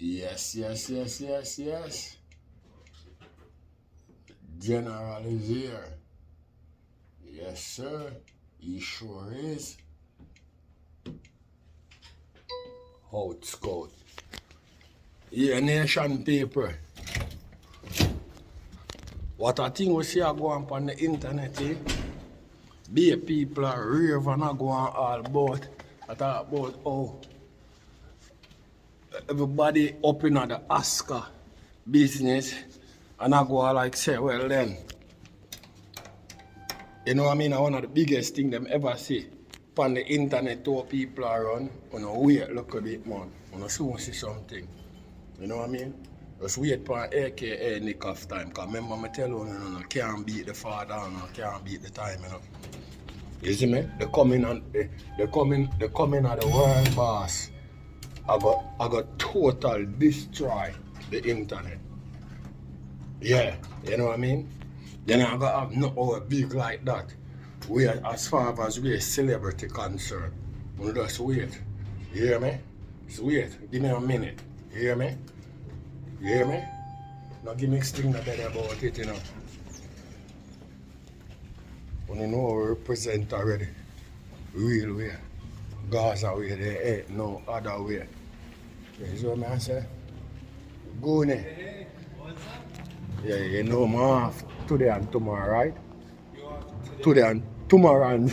Yes, yes, yes, yes, yes. General is here. Yes, sir. He sure is. Out scout. Yeah, nation paper. What I think we see go on the internet, eh? Be people are rave and I go on all about. I talk about how everybody up in the Oscar business and I go like say, well then, you know what I mean? One of the biggest thing them ever see on the internet to people are run. You know, wait, look a bit, man. You know, soon see something. You know what I mean? Just wait for AKA nick off time. Because remember me tell you, can't beat the father, can't beat the time, you know. You see me? They coming of the world boss. I got total destroy the internet. Yeah, you know what I mean? Then I got have nothing big like that. We are, as far as we are celebrity concerned. You just wait. You hear me? Just wait. Give me a minute. You hear me? You hear me? Now give me a thing that about it, you know. You know we represent already. Real way. Gaza way, there ain't no other way. You see what I say? Go in. Yeah, you know I'm off today and tomorrow, right? You off today and tomorrow and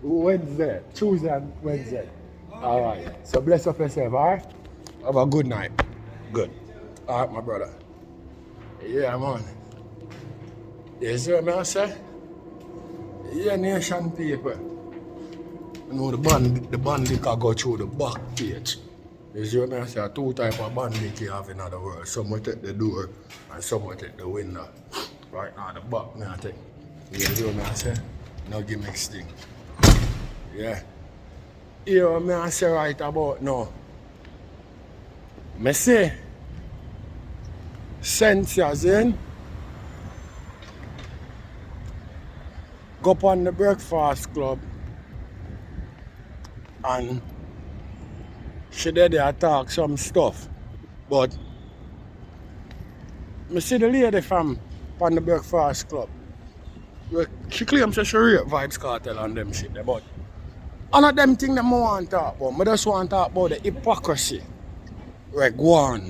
Wednesday. Tuesday and Wednesday. Alright. So bless up yourself, alright? Have a good night. Good. Alright, my brother. Yeah, man. You see what I say? Yeah, nation paper. You know the bandit can go through the back page. You see what I say? Two types of bandit you have in the world. Some will take the door and some will take the window. Right now the back me I take. You see what I say? No gimmicks thing. Yeah. You know what I say right about now? I say Shenseea's in. Go up on the breakfast club and she did there talk some stuff. But I see the lady from the breakfast club. She claims she rate vybz kartel and them shit there, but none of them things that I want to talk about. I just want to talk about the hypocrisy like go on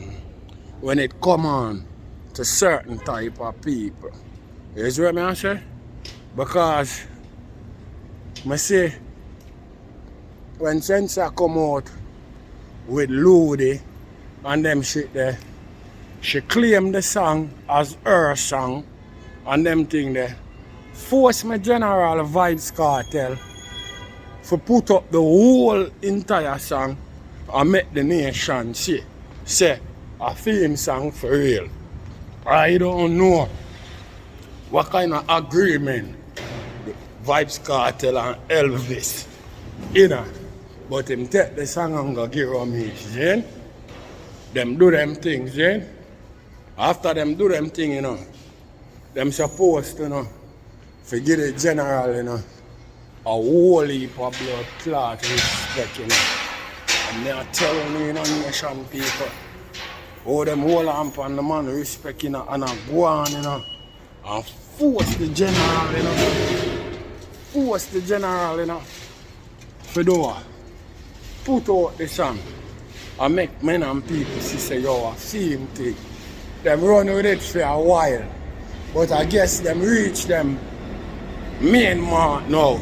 when it come on to certain type of people. You see what I say? Because I say when Shenseea come out with Loodi and them shit there, she claimed the song as her song and them thing there. Force my general vybz kartel to put up the whole entire song and make the nation see, say a theme song for real. I don't know what kind of agreement vybz kartel and Elvis, you know. But him take the song and go give romeich, then them do them things, then after them do them thing, you know, them supposed to, you know, forget the general, you know, a whole heap of blood clot respect, you know. And they are telling me, you know, nation people, oh, them whole amp and the man respect, you know, and I go on, you know, and force the general, you know, force the general, you know, for do what? Put out the song and make men and people see say, yo, a same thing. Them run with it for a while, but I guess them reach them main mark now,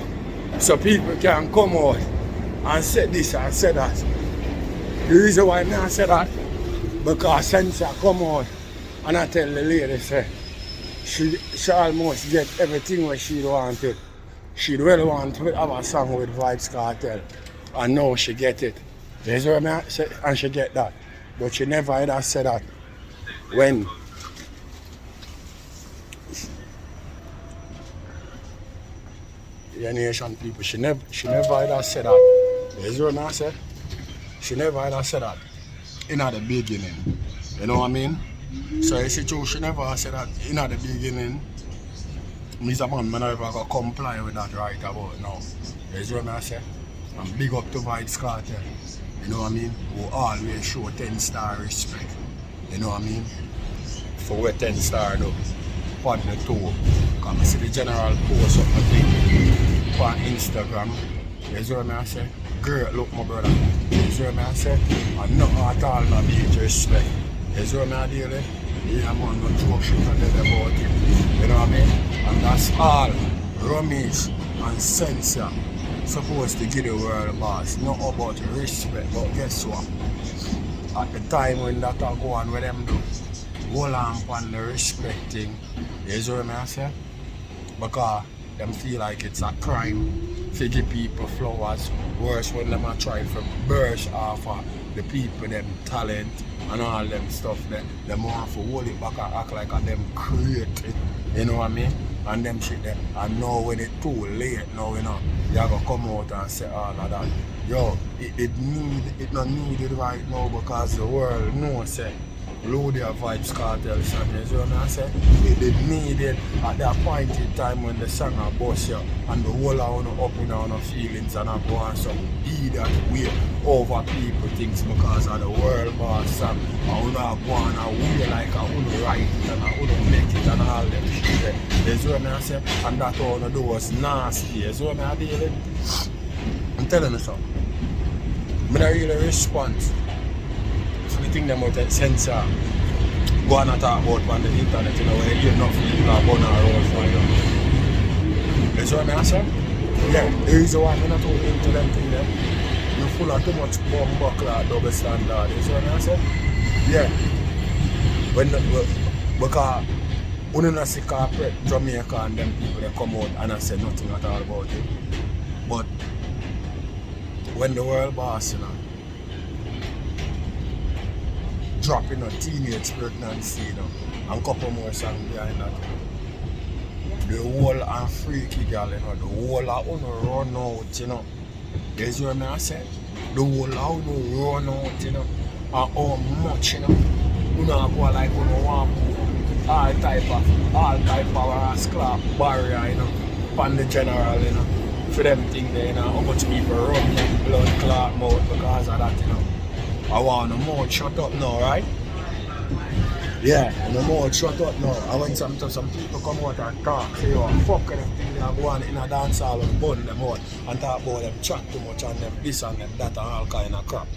so people can come out and say this and say that. The reason why I say that, because Shenseea come out and I tell the lady, say, she almost get everything what she wanted. She really want to have a song with vybz kartel, and now she get it. You see what I say? And she get that. But she never ever said that when the nation people, she never ever said that. You see what I say? She never ever said that in the beginning. You know what I mean? So you see true, she never said that in the beginning. Mr. Man, I never gonna comply with that right about now. You see what I say? And big up to vybz kartel. you know what I mean, who always show 10-star respect, you know what I mean, for where 10-star do on the tour. Because I see the general post up my thing on Instagram, you see what I say? Girl, look my brother, you see what I say? And nothing at all no beach respect, you see what I deal with? Yeah man, no joke shit on there about it, you know what I mean? And that's all romeich and Shenseea supposed to give the world boss, not about respect, but guess what? At the time when that go on with them do, hold on upon the respect thing, you see what I say? Because them feel like it's a crime to give people flowers, worse when them are trying to burst off of the people, them talent and all them stuff, them want to hold it back and act like them create it, you know what I mean? And them shit there. And now when it's too late now, you know, you gotta come out and say all of that. Yo, it not needed right now because the world knows say Loodi a vybz kartel song, you see what I say? It needed at that point in time when the song a bust you and the whole of you up in our feelings and I go on some either way over people things because of the world boss song. And we not go on a way like a we write it and a we make it and all them shit. You see what I say? And that all do was nasty. You see what I deal with? I'm telling you something. I don't really respond. The thing them out at Shenseea go on and talk about on the internet, you know, where you hear nothing people are born around for you. You see what I say? Yeah, the reason why I'm not talking into them thing there, you're full of too much bomb buckler, double standard, you see what I say? Yeah. Because when you see corporate Jamaica and them people they come out and I say nothing at all about it. But when the world boss, you know, dropping a teenage pregnancy, you know, and a couple more songs behind that. The whole and freaky girl, you know, the whole of you run out, you know. You see what I say? The whole of you run out, you know, and how much, you know. You know, go like you want all type of scrap barrier, you know, on the general, you know, for them thing there, you know, how much people run blood clot mouth because of that, you know. I want the mouth shut up now, right? Yeah, the mouth shut up now. I want some people come out and talk, say, yo, fuck everything they go on in a dance hall and burn them out and talk about them chat too much and them this and them that and all kind of crap.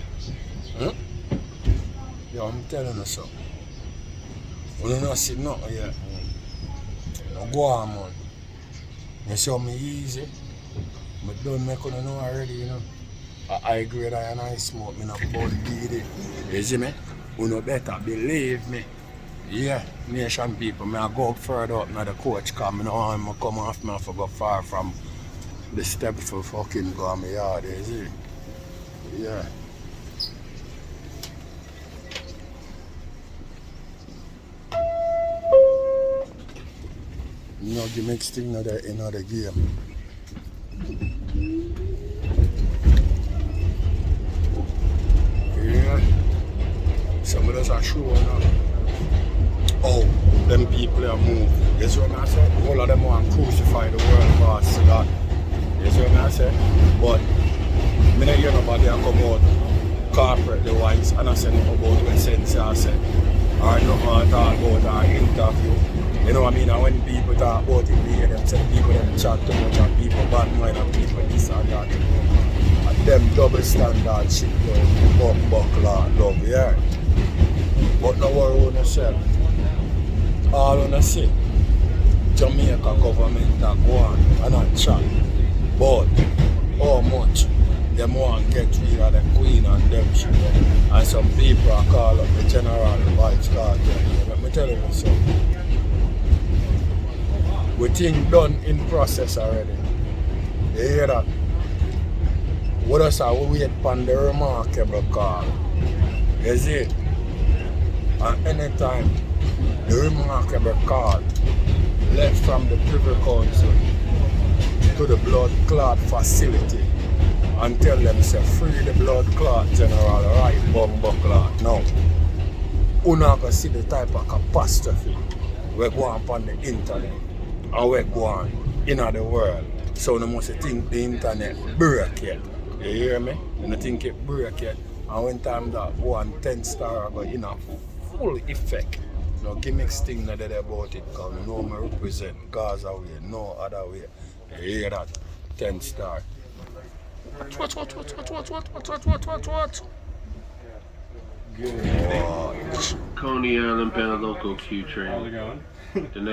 Yo, I'm telling you something. You don't see nothing yet, man. Now go on, man. You see me easy? But don't make you know already, you know. I grade and I smoke, me not bun weed. You see me? You know better believe me. Yeah, nation people, I go up further up now the coach come, I want him to come off me for go far from the step for fucking go on my yard, you see? Yeah. You know the next thing in the game. Yeah. Some of us are sure now. Oh, them people are move. You see what I say? All of them want to crucify the world boss God. You see what I say? But I don't hear nobody come out corporately wise and I say nothing about what Shenseea said. Or nothing at all about our interview. You know what I mean? And when people talk about it, they hear them say people them chat too much and people bad mind and people this and that. And them double standard shit, bum buckler, love, yeah. But no worry on yourself. All on the say, Jamaica government are go on and not chat. But how much them want to get rid of the queen and them shit. And some people are call up the general vybz kartel. Let me tell you something. We think done in process already. You hear that? What else are we wait for the remarkable call? You see? And anytime the remarkable call left from the Privy Council to the blood clot facility and tell them say free the blood clot general right bumbo clot. Now, you're not going to see the type of catastrophe we go on upon the internet and we go on in the world. So you must think the internet break yet. You hear me? You don't think it break yet. And when time that one 10 star go in a full effect. No gimmicks thing not there about it, because we know me represent Gaza way, no other way. You hear that? 10 star. What? Coney Island Band Local Q train. How's it going? The next